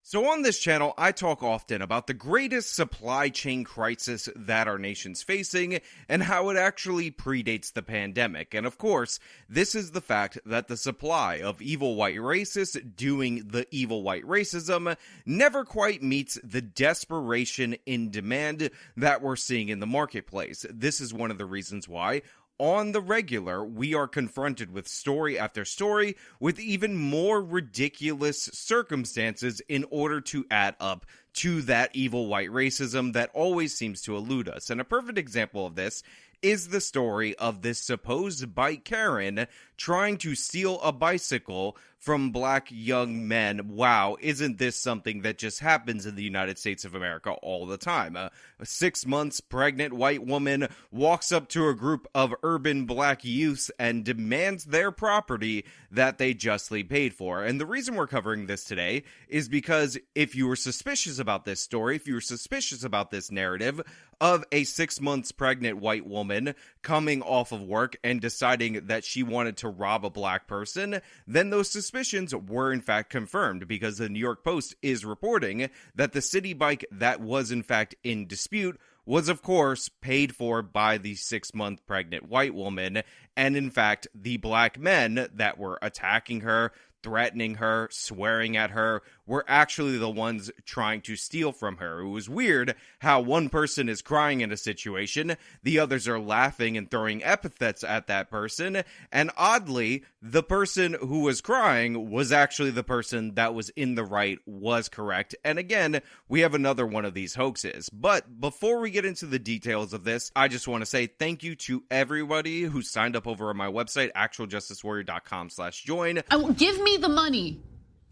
So on this channel, I talk often about the greatest supply chain crisis that our nation's facing and how it actually predates the pandemic. And of course, this is the fact that the supply of evil white racists doing the evil white racism never quite meets the desperation in demand that we're seeing in the marketplace. This is one of the reasons why on the regular, we are confronted with story after story with even more ridiculous circumstances in order to add up to that evil white racism that always seems to elude us. And a perfect example of this is the story of this supposed bike Karen trying to steal a bicycle from black young men. Wow, isn't this something that just happens in the United States of America all the time? A 6 months pregnant white woman walks up to a group of urban black youths and demands their property that they justly paid for. And the reason we're covering this today is because if you were suspicious about this story, if you were suspicious about this narrative of a 6 months pregnant white woman coming off of work and deciding that she wanted to rob a black person, then those suspicions were in fact confirmed, because the New York Post is reporting that the Citi bike that was in fact in dispute was of course paid for by the 6 month pregnant white woman, and in fact the black men that were attacking her, threatening her, swearing at her, were actually the ones trying to steal from her. It was weird how one person is crying in a situation, the others are laughing and throwing epithets at that person, and oddly, the person who was crying was actually the person that was in the right, was correct. And again, we have another one of these hoaxes. But before we get into the details of this, I just want to say thank you to everybody who signed up over on my website, actualjusticewarrior.com/join. Give me the money.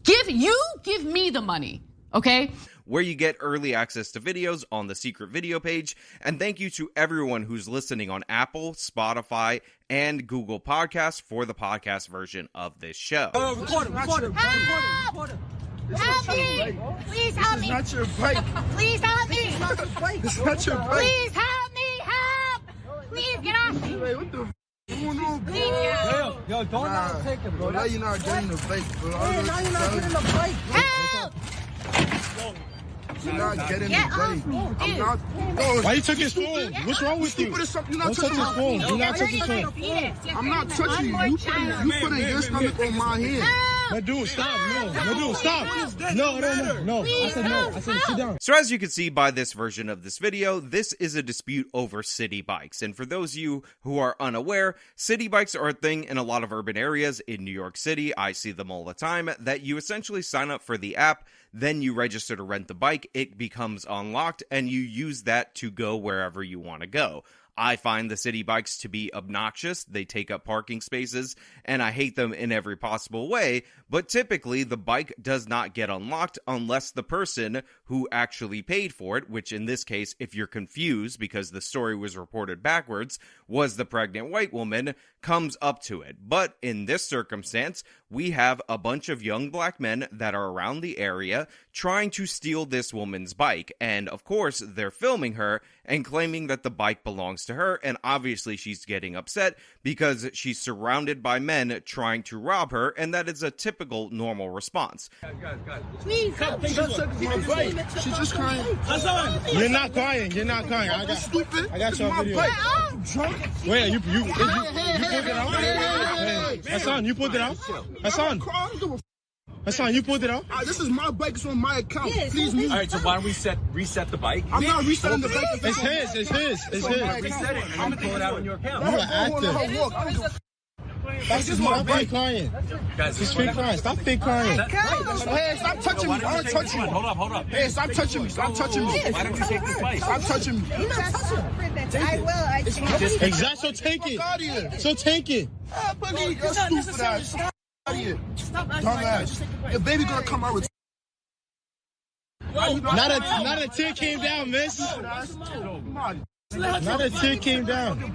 Give me the money, okay? Where you get early access to videos on the secret video page. And thank you to everyone who's listening on Apple, Spotify, and Google Podcasts for the podcast version of this show. Record him. Help me! Please help me! It's not your bike. Please help me! It's not your bike. Please help me! Help! Please get off me! Wait, what the f*** going on, bro? Please get off me! Yo, don't not take it, bro. Now you're not getting the bike, bro. Yeah, now you're not getting the bike. Help! You're not getting Get the off bike. me, I'm dude. not. Bro, Why you took his phone? What's wrong with you? stupid as something. You're not Don't touch touching his my phone. phone. Do not touch his phone. I'm not touching you. You putting your stomach on my hand. My dude, stop. No, dude, stop. No. I said no. I said sit down. So as you can see by this version of this video, this is a dispute over Citi bikes. And for those of you who are unaware, Citi bikes are a thing in a lot of urban areas in New York City. I see them all the time, that you essentially sign up for the app, then you register to rent the bike, it becomes unlocked, and you use that to go wherever you want to go. I find the Citi bikes to be obnoxious. They take up parking spaces, and I hate them in every possible way, but typically the bike does not get unlocked unless the person who actually paid for it, which in this case, if you're confused because the story was reported backwards, was the pregnant white woman, comes up to it. But in this circumstance, we have a bunch of young black men that are around the area trying to steal this woman's bike, and of course, they're filming her and claiming that the bike belongs to her, and obviously she's getting upset because she's surrounded by men trying to rob her, and that is a typical normal response. Please help me! She's just crying. You're not crying. I got your video. Wait, you pulled it out? Hassan, you pulled it out? Hassan, you pulled it out? This is my bike. It's on my account. Please move. All right, so why don't we reset the bike? I'm not resetting the bike. It's his. Reset it. I'm gonna pull it out on your account. You're an actor. That's just my bike crying. Guys, She's fake crying. Stop fake crying. Hey, stop touching me. I don't touch you. Hold up. Hey, stop touching me. Stop touching me. Why don't you take this bike? Stop touching me. I will. Exactly. So take it. Out of here. So take it. Buddy, you're stupid ass. Out of here. Dumbass. Your baby gonna come out with. Not a tear came down, miss. Not a tear came down.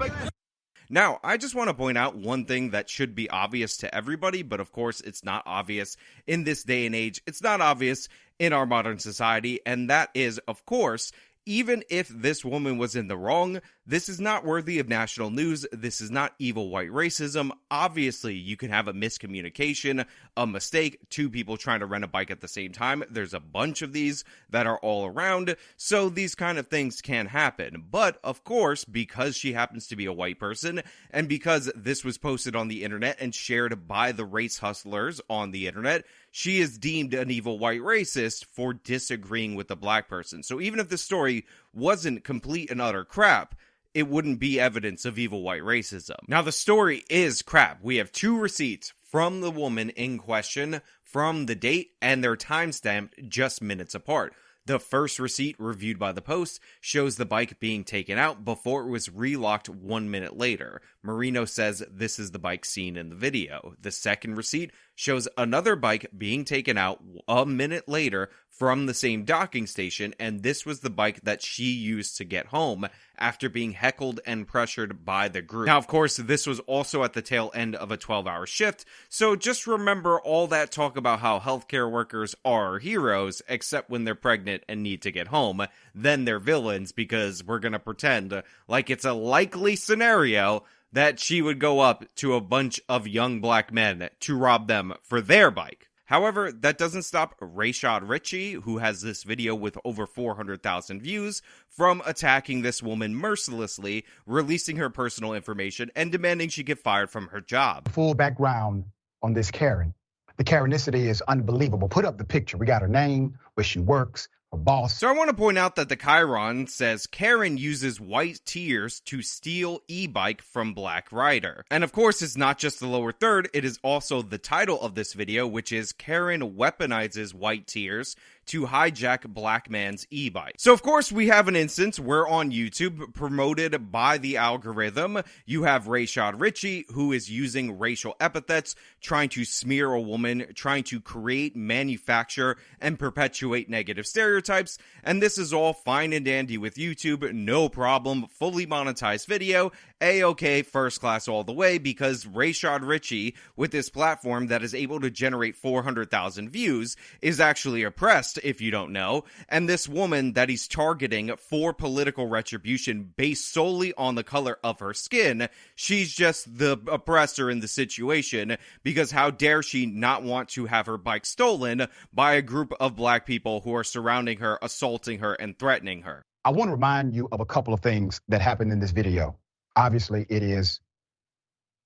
Now, I just want to point out one thing that should be obvious to everybody, but of course it's not obvious in this day and age. It's not obvious in our modern society, and that is, of course, even if this woman was in the wrong, this is not worthy of national news. This is not evil white racism. Obviously, you can have a miscommunication, a mistake, two people trying to rent a bike at the same time. There's a bunch of these that are all around, so these kind of things can happen. But, of course, because she happens to be a white person, and because this was posted on the internet and shared by the race hustlers on the internet, she is deemed an evil white racist for disagreeing with the black person. So even if the story wasn't complete and utter crap, it wouldn't be evidence of evil white racism. Now, the story is crap. We have 2 receipts from the woman in question, from the date, and they're timestamped just minutes apart. The first receipt, reviewed by the Post, shows the bike being taken out before it was relocked 1 minute later. Marino says this is the bike seen in the video. The second receipt shows another bike being taken out a minute later from the same docking station, and this was the bike that she used to get home after being heckled and pressured by the group. Now, of course, this was also at the tail end of a 12-hour shift, so just remember all that talk about how healthcare workers are heroes, except when they're pregnant and need to get home. Then they're villains, because we're gonna pretend like it's a likely scenario that she would go up to a bunch of young black men to rob them for their bike. However, that doesn't stop Rayshad Ritchie, who has this video with over 400,000 views, from attacking this woman mercilessly, releasing her personal information, and demanding she get fired from her job. Full background on this Karen. The Karenicity is unbelievable. Put up the picture. We got her name, where she works, her boss. So I want to point out that the Chiron says Karen uses white tears to steal e-bike from black rider. And of course, it's not just the lower third, it is also the title of this video, which is Karen weaponizes white tears to hijack black man's e-bike. So of course we have an instance where on YouTube, promoted by the algorithm, you have Rayshad Ritchie, who is using racial epithets, trying to smear a woman, trying to create, manufacture, and perpetuate negative stereotypes, and this is all fine and dandy with YouTube, no problem, fully monetized video, A-OK, first class all the way, because Rayshad Ritchie, with this platform that is able to generate 400,000 views, is actually oppressed, if you don't know, and this woman that he's targeting for political retribution based solely on the color of her skin, she's just the oppressor in the situation, because how dare she not want to have her bike stolen by a group of black people who are surrounding her, assaulting her, and threatening her. I want to remind you of a couple of things that happened in this video. Obviously, it is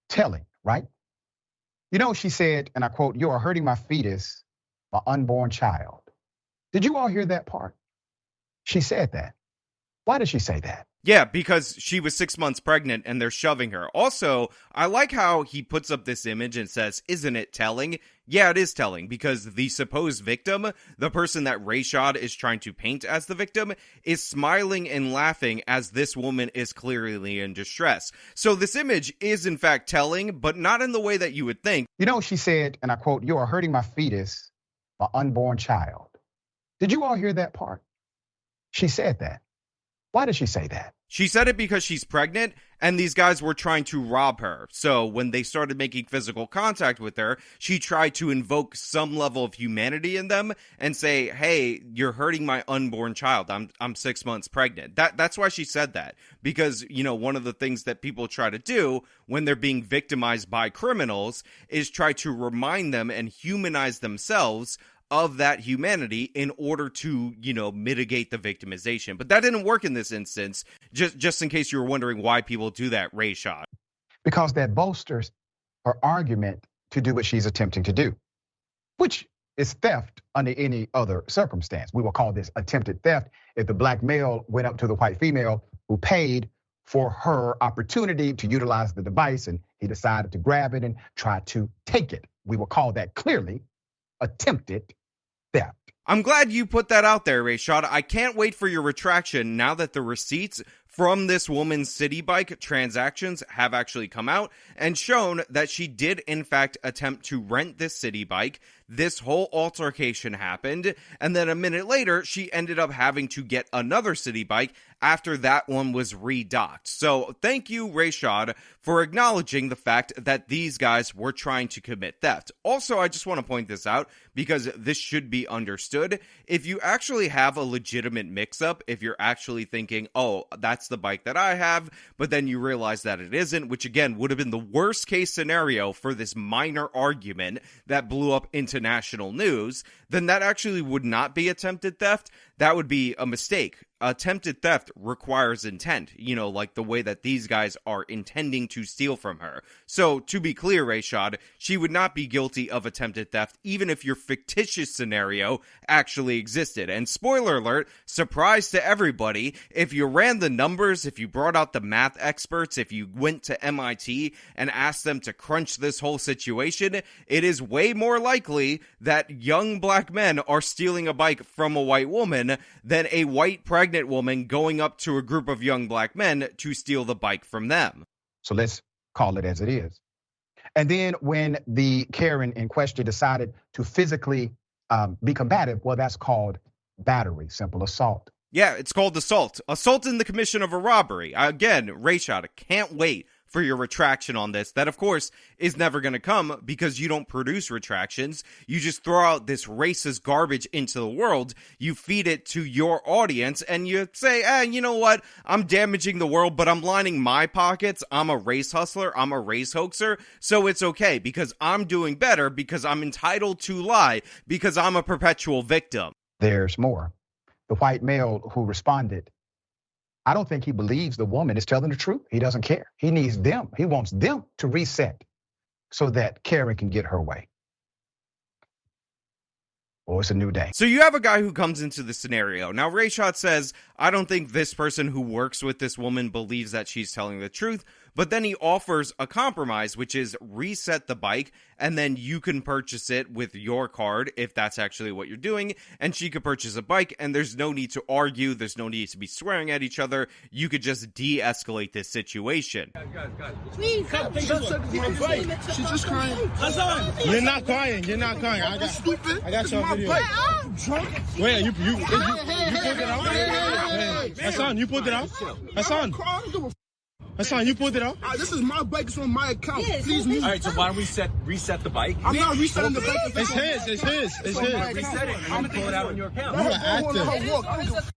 telling, right? You know, she said, and I quote, "You are hurting my fetus, my unborn child." Did you all hear that part? She said that. Why did she say that? Yeah, because she was 6 months pregnant and they're shoving her. Also, I like how he puts up this image and says, "Isn't it telling?" Yeah, it is telling, because the supposed victim, the person that Rayshad is trying to paint as the victim, is smiling and laughing as this woman is clearly in distress. So this image is in fact telling, but not in the way that you would think. You know, she said, and I quote, "You are hurting my fetus, my unborn child." Did you all hear that part? She said that. Why did she say that? She said it because she's pregnant, and these guys were trying to rob her. So when they started making physical contact with her, she tried to invoke some level of humanity in them and say, "Hey, you're hurting my unborn child. I'm 6 months pregnant." That's why she said that. Because, you know, one of the things that people try to do when they're being victimized by criminals is try to remind them and humanize themselves of that humanity in order to, you know, mitigate the victimization. But that didn't work in this instance, just in case you were wondering why people do that, Rayshad. Because that bolsters her argument to do what she's attempting to do, which is theft under any other circumstance. We will call this attempted theft if the black male went up to the white female who paid for her opportunity to utilize the device and he decided to grab it and try to take it. We will call that clearly attempted theft. I'm glad you put that out there, Rayshad. I can't wait for your retraction now that the receipts from this woman's Citi bike transactions have actually come out and shown that she did in fact attempt to rent this Citi bike, this whole altercation happened, and then a minute later, she ended up having to get another Citi bike after that one was redocked. So thank you, Rayshad, for acknowledging the fact that these guys were trying to commit theft. Also, I just want to point this out because this should be understood. If you actually have a legitimate mix-up, if you're actually thinking, oh, that's the bike that I have, but then you realize that it isn't, which again would have been the worst case scenario for this minor argument that blew up into national news, then that actually would not be attempted theft. That would be a mistake. Attempted theft requires intent, like the way that these guys are intending to steal from her. So, to be clear, Rayshad, she would not be guilty of attempted theft, even if your fictitious scenario actually existed. And spoiler alert, surprise to everybody, if you ran the numbers, if you brought out the math experts, if you went to MIT and asked them to crunch this whole situation, it is way more likely that young black men are stealing a bike from a white woman than a white pregnant woman going up to a group of young black men to steal the bike from them. So let's call it as it is. And then when the Karen in question decided to physically be combative, well, that's called battery, simple assault. Yeah, it's called assault. Assault in the commission of a robbery. Again, Rayshad, I can't wait for your retraction on this. That, of course, is never going to come because you don't produce retractions. You just throw out this racist garbage into the world. You feed it to your audience and you say, you know what? I'm damaging the world, but I'm lining my pockets. I'm a race hustler. I'm a race hoaxer. So it's okay because I'm doing better because I'm entitled to lie because I'm a perpetual victim. There's more. The white male who responded, I don't think he believes the woman is telling the truth. He doesn't care. He needs them. He wants them to reset so that Karen can get her way. Oh, it's a new day. So you have a guy who comes into the scenario. Now, Rayshad says, I don't think this person who works with this woman believes that she's telling the truth. But then he offers a compromise, which is reset the bike, and then you can purchase it with your card, if that's actually what you're doing, and she could purchase a bike, and there's no need to argue, there's no need to be swearing at each other, you could just de-escalate this situation. Guys. Please, my bike. She's just crying. You're not crying, I got your video. Wait, you pulled it out? Hassan, you pulled it out? Hassan, you pulled it out? This is my bike. It's on my account. Please move. All right, so why don't we reset the bike? I'm not resetting the bike. It's his. Reset it. I'm going to pull it out on your account. You are active.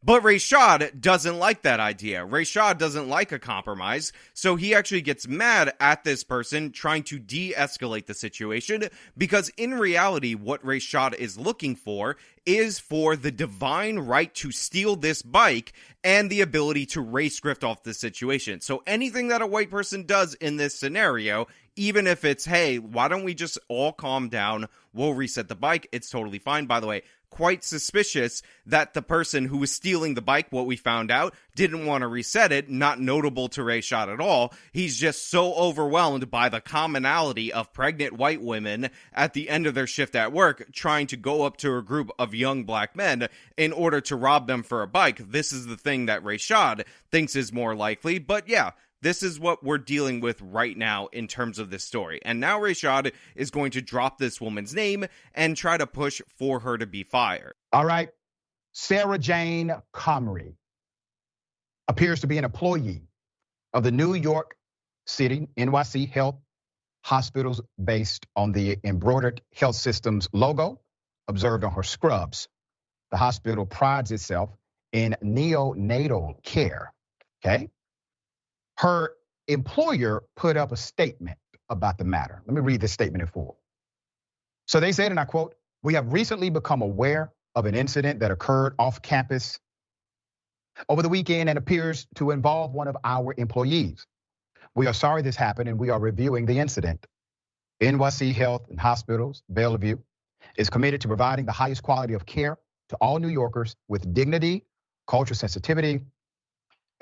But Rayshad doesn't like that idea. Rayshad doesn't like a compromise, so he actually gets mad at this person trying to de-escalate the situation, because in reality, what Rayshad is looking for is for the divine right to steal this bike and the ability to race grift off the situation. So anything that a white person does in this scenario, even if it's, hey, why don't we just all calm down, we'll reset the bike, it's totally fine. By the way, quite suspicious that the person who was stealing the bike, what we found out, didn't want to reset it. Not notable to Rayshad at all. He's just so overwhelmed by the commonality of pregnant white women at the end of their shift at work trying to go up to a group of young black men in order to rob them for a bike. This is the thing that Rayshad thinks is more likely. But yeah, this is what we're dealing with right now in terms of this story. And now Rayshad is going to drop this woman's name and try to push for her to be fired. All right. Sarah Jane Comrie appears to be an employee of the New York City, NYC Health Hospitals based on the embroidered health systems logo observed on her scrubs. The hospital prides itself in neonatal care, okay? Her employer put up a statement about the matter. Let me read this statement in full. So they said, and I quote, "We have recently become aware of an incident that occurred off campus over the weekend and appears to involve one of our employees. We are sorry this happened and we are reviewing the incident. NYC Health and Hospitals, Bellevue, is committed to providing the highest quality of care to all New Yorkers with dignity, cultural sensitivity,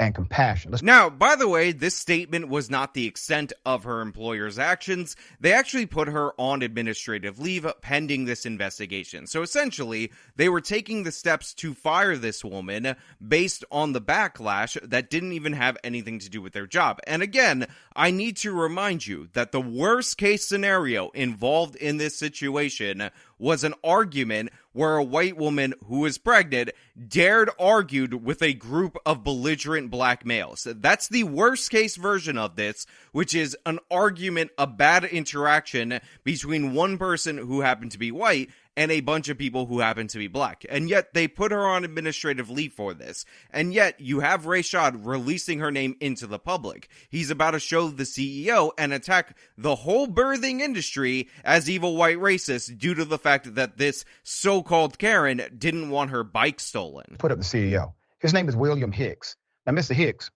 and compassion. Now, by the way, this statement was not the extent of her employer's actions. They actually put her on administrative leave pending this investigation. So essentially, they were taking the steps to fire this woman based on the backlash that didn't even have anything to do with their job. And again, I need to remind you that the worst case scenario involved in this situation was an argument where a white woman who was pregnant dared argued with a group of belligerent black males. That's the worst case version of this, which is an argument, a bad interaction between one person who happened to be white and a bunch of people who happen to be black. And yet they put her on administrative leave for this. And yet you have Rayshad releasing her name into the public. He's about to show the CEO and attack the whole birthing industry as evil white racist due to the fact that this so-called Karen didn't want her bike stolen. Put up the CEO. His name is William Hicks. Now, Mr. Hicks,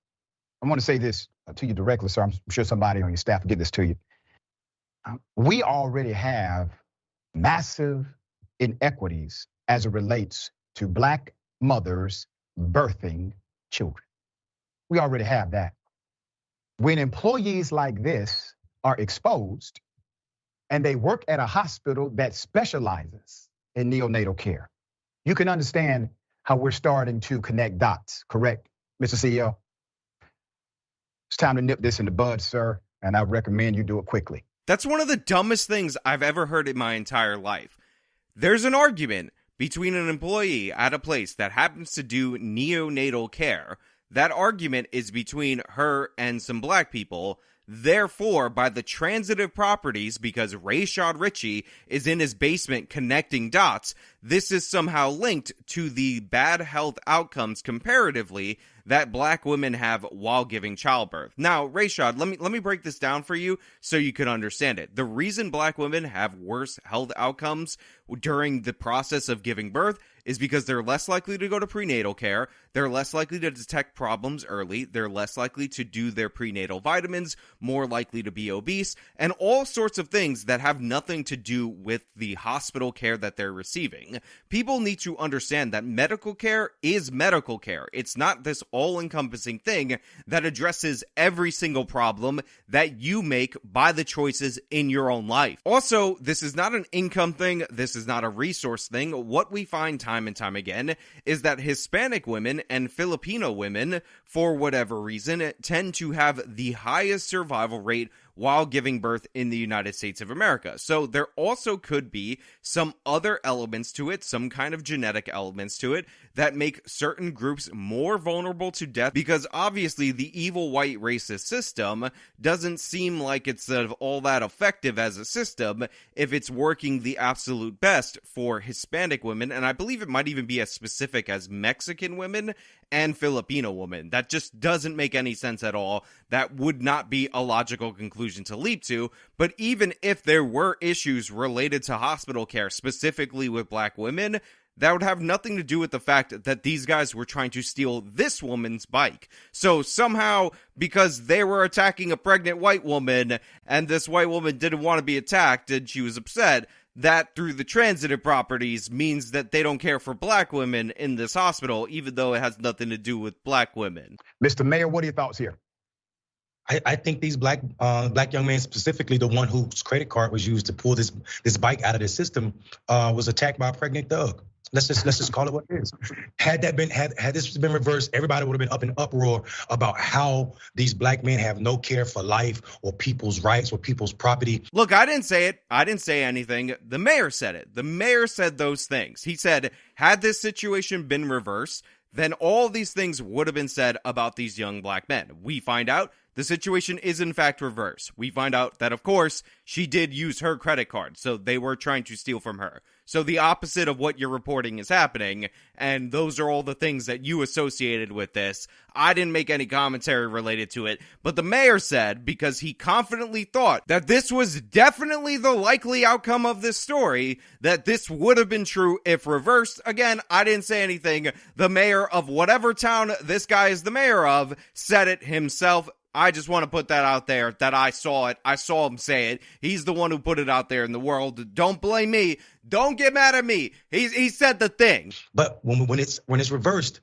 I want to say this to you directly, sir. I'm sure somebody on your staff will get this to you. We already have massive inequities as it relates to black mothers birthing children. We already have that. When employees like this are exposed and they work at a hospital that specializes in neonatal care, you can understand how we're starting to connect dots, correct, Mr. CEO? It's time to nip this in the bud, sir, and I recommend you do it quickly. That's one of the dumbest things I've ever heard in my entire life. There's an argument between an employee at a place that happens to do neonatal care. That argument is between her and some black people. Therefore, by the transitive properties, because Rayshad Ritchie is in his basement connecting dots, this is somehow linked to the bad health outcomes comparatively that black women have while giving childbirth. Now, Rayshad, let me break this down for you so you can understand it. The reason black women have worse health outcomes during the process of giving birth is because they're less likely to go to prenatal care, they're less likely to detect problems early, they're less likely to do their prenatal vitamins, more likely to be obese, and all sorts of things that have nothing to do with the hospital care that they're receiving. People need to understand that medical care is medical care. It's not this all-encompassing thing that addresses every single problem that you make by the choices in your own life. Also, this is not an income thing, this is not a resource thing. What we find time and time again is that Hispanic women and Filipino women, for whatever reason, tend to have the highest survival rate while giving birth in the United States of America. So there also could be some other elements to it, some kind of genetic elements to it, that make certain groups more vulnerable to death, because obviously the evil white racist system doesn't seem like it's all that effective as a system if it's working the absolute best for Hispanic women, and I believe it might even be as specific as Mexican women and Filipino women. That just doesn't make any sense at all. That would not be a logical conclusion to leap to. But even if there were issues related to hospital care, specifically with black women, that would have nothing to do with the fact that these guys were trying to steal this woman's bike. So somehow, because they were attacking a pregnant white woman, and this white woman didn't want to be attacked, and she was upset, that through the transitive properties means that they don't care for black women in this hospital, even though it has nothing to do with black women. Mr. Mayor, what are your thoughts here? I think these black young men, specifically the one whose credit card was used to pull this bike out of the system, was attacked by a pregnant thug. Let's just call it what it is. Had this been reversed, everybody would have been up in uproar about how these black men have no care for life or people's rights or people's property. Look, I didn't say it. I didn't say anything. The mayor said it. The mayor said those things. He said, had this situation been reversed, then all these things would have been said about these young black men. We find out the situation is in fact reversed. We find out that, of course, she did use her credit card, so they were trying to steal from her. So the opposite of what you're reporting is happening, and those are all the things that you associated with this. I didn't make any commentary related to it, but the mayor said, because he confidently thought that this was definitely the likely outcome of this story, that this would have been true if reversed. Again, I didn't say anything. The mayor of whatever town this guy is the mayor of said it himself. I just want to put that out there, that I saw it. I saw him say it. He's the one who put it out there in the world. Don't blame me. Don't get mad at me. He said the thing. But when it's reversed,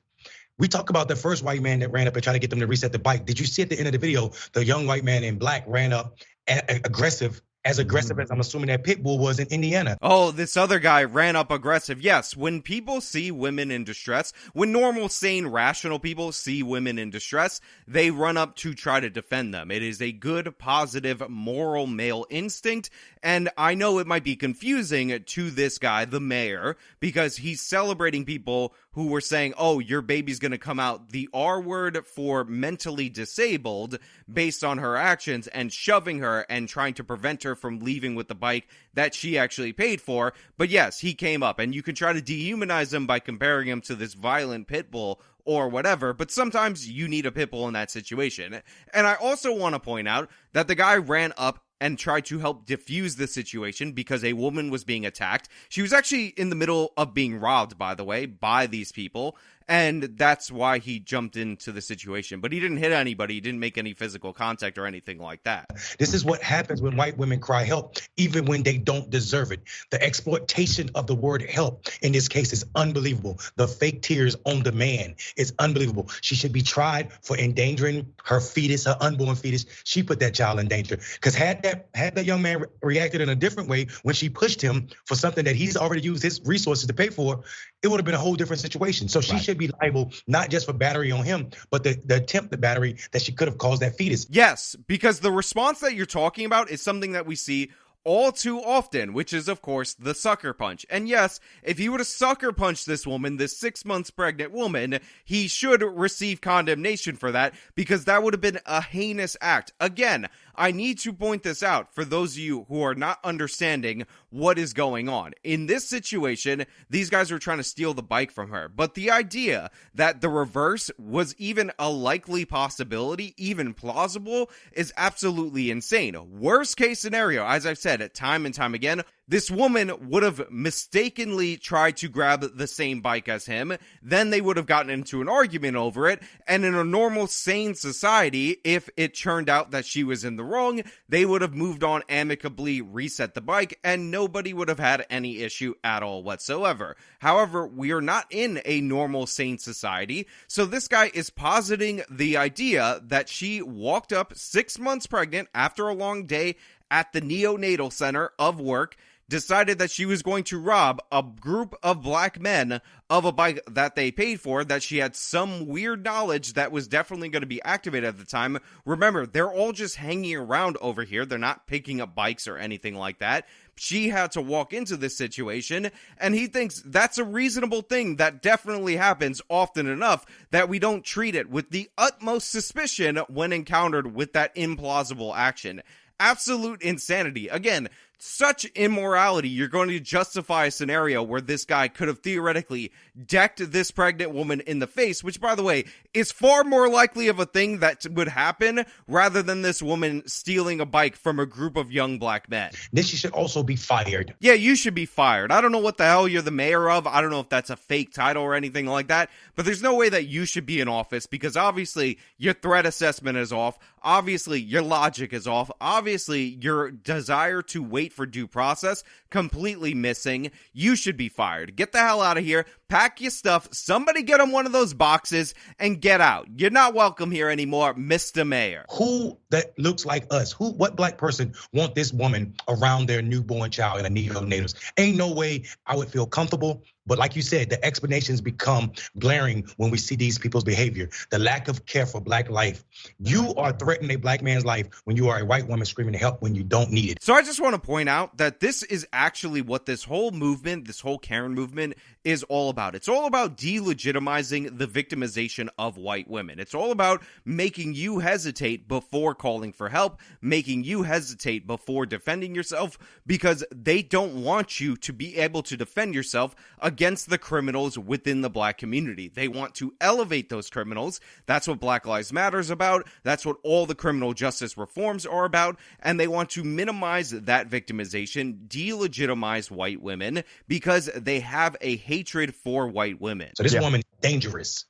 We talk about the first white man that ran up and tried to get them to reset the bike. Did you see at the end of the video, the young white man in black ran up aggressive as I'm assuming that pit bull was in Indiana? Oh, this other guy ran up aggressive. Yes, when people see women in distress, when normal, sane, rational people see women in distress, they run up to try to defend them. It is a good, positive, moral male instinct, and I know it might be confusing to this guy, the mayor, because he's celebrating people who were saying, oh, your baby's gonna come out the R word for mentally disabled based on her actions, and shoving her and trying to prevent her from leaving with the bike that she actually paid for. But yes, he came up, and you can try to dehumanize him by comparing him to this violent pit bull or whatever, but sometimes you need a pit bull in that situation. And I also want to point out that the guy ran up and tried to help diffuse the situation because a woman was being attacked. She was actually in the middle of being robbed, by the way, by these people. And that's why he jumped into the situation. But he didn't hit anybody. He didn't make any physical contact or anything like that. This is what happens when white women cry help, even when they don't deserve it. The exploitation of the word help in this case is unbelievable. The fake tears on demand is unbelievable. She should be tried for endangering her fetus, her unborn fetus. She put that child in danger. Because had that young man reacted in a different way when she pushed him for something that he's already used his resources to pay for, it would have been a whole different situation. So she should be liable, not just for battery on him, but the attempted battery that she could have caused that fetus. Yes, because the response that you're talking about is something that we see all too often, which is, of course, the sucker punch. And yes, if he would have sucker punched this woman, this 6 months pregnant woman, he should receive condemnation for that, because that would have been a heinous act. Again, I need to point this out for those of you who are not understanding what is going on. In this situation, these guys were trying to steal the bike from her, but the idea that the reverse was even a likely possibility, even plausible, is absolutely insane. Worst case scenario, as I've said time and time again, this woman would have mistakenly tried to grab the same bike as him, then they would have gotten into an argument over it, and in a normal, sane society, if it turned out that she was in the wrong, they would have moved on amicably, reset the bike, and nobody would have had any issue at all whatsoever. However, we are not in a normal, sane society, so this guy is positing the idea that she walked up 6 months pregnant after a long day at the neonatal center of work, decided that she was going to rob a group of black men of a bike that they paid for, that she had some weird knowledge that was definitely going to be activated at the time. Remember, they're all just hanging around over here. They're not picking up bikes or anything like that. She had to walk into this situation, and he thinks that's a reasonable thing that definitely happens often enough that we don't treat it with the utmost suspicion when encountered with that implausible action. Absolute insanity. Again, such immorality. You're going to justify a scenario where this guy could have theoretically decked this pregnant woman in the face, which, by the way, is far more likely of a thing that would happen rather than this woman stealing a bike from a group of young black men. Then she should also be fired. Yeah, you should be fired. I don't know what the hell you're the mayor of. I don't know if that's a fake title or anything like that, but there's no way that you should be in office, because obviously your threat assessment is off. Obviously your logic is off. Obviously your desire to wait for due process completely missing. You should be fired. Get the hell out of here. Pack your stuff. Somebody get him one of those boxes and get out. You're not welcome here anymore, Mr. Mayor. Who that looks like us? What black person want this woman around their newborn child in a neonatal? Ain't no way I would feel comfortable. But like you said, the explanations become blaring when we see these people's behavior. The lack of care for black life. You are threatening a black man's life when you are a white woman screaming to help when you don't need it. So I just want to point out that this is actually what this whole movement, this whole Karen movement, is all about. It's all about delegitimizing the victimization of white women. It's all about making you hesitate before calling for help, making you hesitate before defending yourself, because they don't want you to be able to defend yourself against the criminals within the black community. They want to elevate those criminals. That's what Black Lives Matter is about. That's what all the criminal justice reforms are about. And they want to minimize that victimization, delegitimize white women, because they have a hatred for white women. So this woman is dangerous.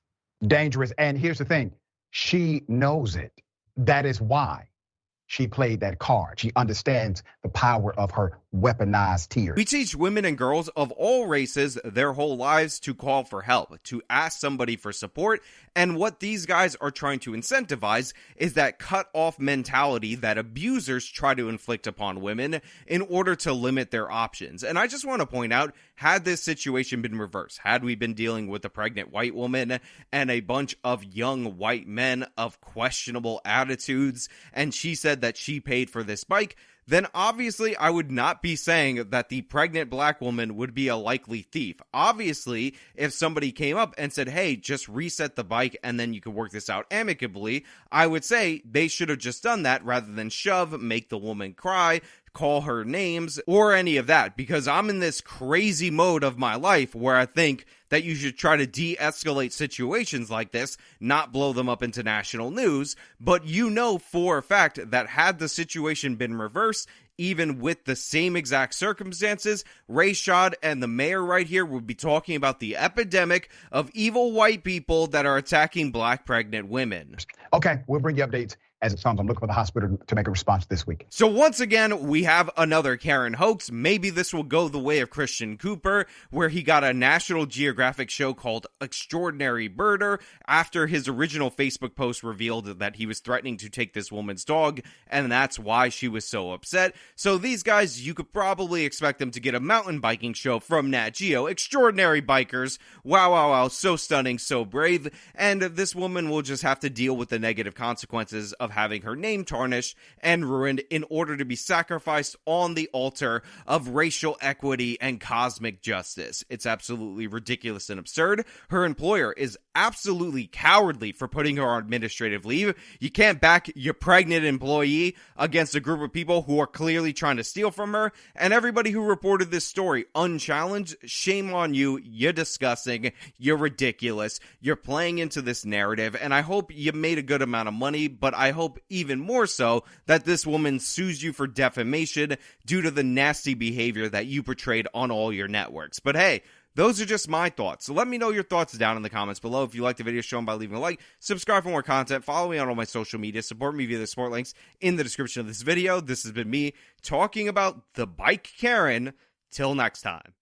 Dangerous. And here's the thing. She knows it. That is why she played that card. She understands the power of her weaponized tears. We teach women and girls of all races their whole lives to call for help, to ask somebody for support, and what these guys are trying to incentivize is that cut-off mentality that abusers try to inflict upon women in order to limit their options. And I just want to point out, had this situation been reversed, had we been dealing with a pregnant white woman and a bunch of young white men of questionable attitudes, and she said that she paid for this bike, then obviously I would not be saying that the pregnant black woman would be a likely thief. Obviously, if somebody came up and said, hey, just reset the bike and then you can work this out amicably, I would say they should have just done that rather than shove, make the woman cry, call her names, or any of that, because I'm in this crazy mode of my life where I think that you should try to de-escalate situations like this, not blow them up into national news, but you know for a fact that had the situation been reversed, even with the same exact circumstances, Rayshad and the mayor right here would be talking about the epidemic of evil white people that are attacking black pregnant women. Okay, we'll bring you updates as it comes. I'm looking for the hospital to make a response this week. So once again, we have another Karen hoax. Maybe this will go the way of Christian Cooper, where he got a National Geographic show called Extraordinary Birder after his original Facebook post revealed that he was threatening to take this woman's dog, and that's why she was so upset. So these guys, you could probably expect them to get a mountain biking show from Nat Geo. Extraordinary bikers. Wow, wow, wow. So stunning, so brave. And this woman will just have to deal with the negative consequences of having her name tarnished and ruined in order to be sacrificed on the altar of racial equity and cosmic justice. It's absolutely ridiculous and absurd. Her employer is absolutely cowardly for putting her on administrative leave. You can't back your pregnant employee against a group of people who are clearly trying to steal from her. And everybody who reported this story unchallenged, shame on you. You're disgusting. You're ridiculous. You're playing into this narrative. And I hope you made a good amount of money, but I hope even more so that this woman sues you for defamation due to the nasty behavior that you portrayed on all your networks. But hey, those are just my thoughts. So let me know your thoughts down in the comments below. If you like the video, show them by leaving a like, subscribe for more content, follow me on all my social media, support me via the support links in the description of this video. This has been me talking about the bike Karen. Till next time.